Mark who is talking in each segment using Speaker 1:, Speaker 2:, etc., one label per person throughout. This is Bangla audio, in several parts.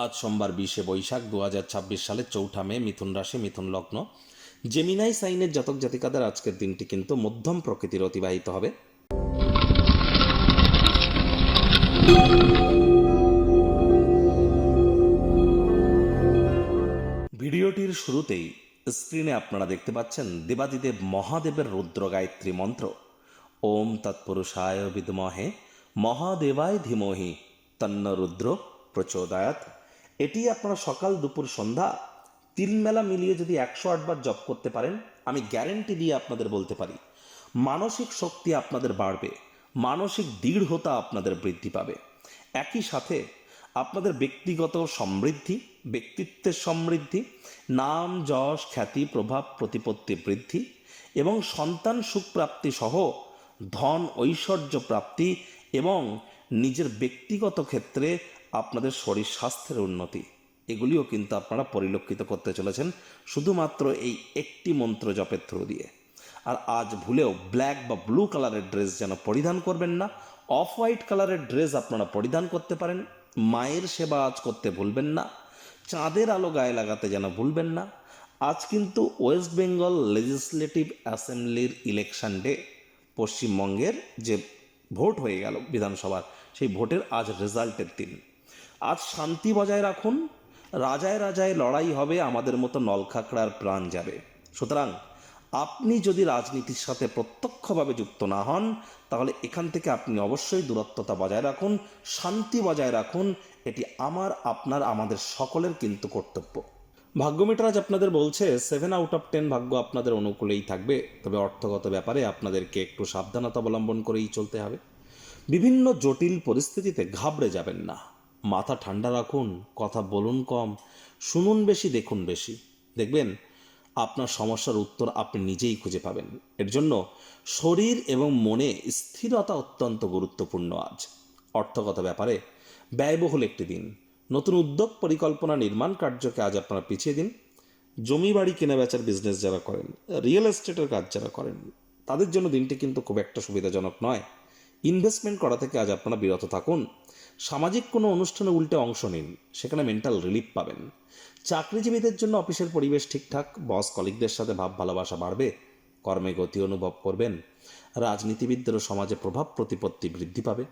Speaker 1: আজ সোমবার 20শে বৈশাখ 2026 সালের 4 মে, মিথুন রাশি, মিথুন লগ্ন, জেমিনাই সাইনের জাতক জাতিকাদের আজকের দিনটি কিন্তু মধ্যম প্রকৃতির অতিবাহিত হবে। ভিডিওটির শুরুতেই স্ক্রিনে আপনারা দেখতে পাচ্ছেন দেবাদিদেব মহাদেবের রুদ্র গায়ত্রী মন্ত্র। ওম তৎপুরুষায় বিদ্মহে মহাদেবায় ধীমহি তন্ন রুদ্র প্রচোদয়াৎ। এটি আপনারা সকাল দুপুর সন্ধ্যা 3 বেলা মিলিয়ে যদি 108 বার জপ করতে পারেন, আমি গ্যারেন্টি দিয়ে আপনাদের বলতে পারি মানসিক শক্তি আপনাদের বাড়বে, মানসিক দৃঢ়তা আপনাদের বৃদ্ধি পাবে। একই সাথে আপনাদের ব্যক্তিগত সমৃদ্ধি, ব্যক্তিত্বের সমৃদ্ধি, নাম যশ খ্যাতি প্রভাব প্রতিপত্তি বৃদ্ধি এবং সন্তান সুখপ্রাপ্তি সহ ধন ঐশ্বর্য প্রাপ্তি এবং নিজের ব্যক্তিগত ক্ষেত্রে আপনাদের শরীর স্বাস্থ্যের উন্নতি, এগুলিও কিন্তু আপনারা পরিলক্ষিত করতে চলেছেন শুধুমাত্র এই একটি মন্ত্র জপের থ্রু দিয়ে। আর আজ ভুলেও ব্ল্যাক বা ব্লু কালারের ড্রেস যেন পরিধান করবেন না। অফ হোয়াইট কালারের ড্রেস আপনারা পরিধান করতে পারেন। মায়ের সেবা আজ করতে ভুলবেন না। চাঁদের আলো গায়ে লাগাতে যেন ভুলবেন না। আজ কিন্তু ওয়েস্ট বেঙ্গল লেজিসলেটিভ অ্যাসেম্বলির ইলেকশন ডে। পশ্চিমবঙ্গের যে ভোট হয়ে গেল বিধানসভার, সেই ভোটের আজ রেজাল্টের দিন। আজ শান্তি বজায় রাখুন। রাজায় রাজায় লড়াই হবে, আমাদের মতো নলখাকড়ার প্রাণ যাবে। সুতরাং আপনি যদি রাজনীতির সাথে প্রত্যক্ষভাবে যুক্ত না হন, তাহলে এখান থেকে আপনি অবশ্যই দূরত্বতা বজায় রাখুন, শান্তি বজায় রাখুন। এটি আমার, আপনার, আমাদের সকলের কিন্তু কর্তব্য। ভাগ্যমিটার আজ আপনাদের বলছে 7 আউট অফ 10 ভাগ্য আপনাদের অনুকূলেই থাকবে। তবে অর্থগত ব্যাপারে আপনাদেরকে একটু সাবধানতা অবলম্বন করেই চলতে হবে। বিভিন্ন জটিল পরিস্থিতিতে ঘাবড়ে যাবেন না। মাথা ঠান্ডা রাখুন, কথা বলুন কম, শুনুন বেশি, দেখুন বেশি। দেখবেন আপনার সমস্যার উত্তর আপনি নিজেই খুঁজে পাবেন। এর জন্য শরীর এবং মনে স্থিরতা অত্যন্ত গুরুত্বপূর্ণ। আজ অর্থগত ব্যাপারে ব্যয়বহুল একটি দিন। নতুন উদ্যোগ পরিকল্পনা নির্মাণ কার্যকে আজ আপনারা পিছিয়ে দিন। জমি বাড়ি কেনা বেচার বিজনেস যারা করেন, রিয়েল এস্টেটের কাজ যারা করেন, তাদের জন্য দিনটি কিন্তু খুব একটা সুবিধাজনক নয়। ইনভেস্টমেন্ট করা থেকে আজ আপনারা বিরত থাকুন। সামাজিক কোনো অনুষ্ঠানে উল্টে অংশ নিন, সেখানে মেন্টাল রিলিফ পাবেন। চাকরিজীবীদের জন্য অফিসের পরিবেশ ঠিকঠাক, বস কলিগদের সাথে ভাব ভালোবাসা বাড়বে, কর্মে গতি অনুভব করবেন। রাজনীতিবিদদেরও সমাজে প্রভাব প্রতিপত্তি বৃদ্ধি পাবে।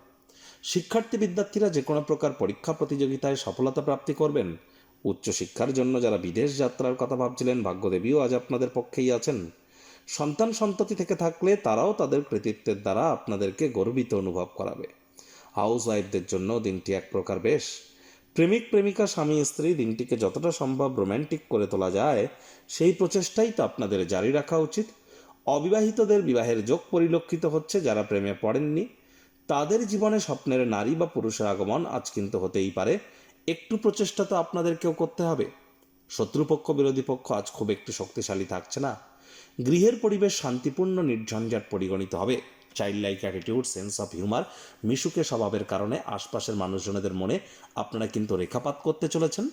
Speaker 1: শিক্ষার্থী বিদ্যার্থীরা যে কোনো প্রকার পরীক্ষা প্রতিযোগিতায় সফলতা প্রাপ্তি করবেন। উচ্চশিক্ষার জন্য যারা বিদেশ যাত্রার কথা ভাবছিলেন, ভাগ্যদেবীও আজ আপনাদের পক্ষেই আছেন। সন্তান সন্ততি থেকে থাকলে তারাও তাদের কৃতিত্বের দ্বারা আপনাদেরকে গর্বিত অনুভব করাবে। হাউস ওয়াইফদের জন্য দিনটি এক প্রকার বেশ। প্রেমিক প্রেমিকা স্বামী স্ত্রী দিনটিকে যতটা সম্ভব রোম্যান্টিক করে তোলা যায়, সেই প্রচেষ্টাই তো আপনাদের জারি রাখা উচিত। অবিবাহিতদের বিবাহের যোগ পরিলক্ষিত হচ্ছে। যারা প্রেমে পড়েননি, তাদের জীবনে স্বপ্নের নারী বা পুরুষের আগমন আজ কিন্তু হতেই পারে। একটু প্রচেষ্টা তো আপনাদেরকেও করতে হবে। শত্রুপক্ষ বিরোধী পক্ষ আজ খুব একটু শক্তিশালী থাকছে না। গৃহের পরিবেশ শান্তিপূর্ণ নির্ঝঞ্ঝাট পরিগণিত হবে। Child like attitude, sense of humour, মিশুকে স্বভাবের কারণে আশপাশের মানুষজনদের মনে আপনারা কিন্তু রেখাপাত করতে চলেছেন।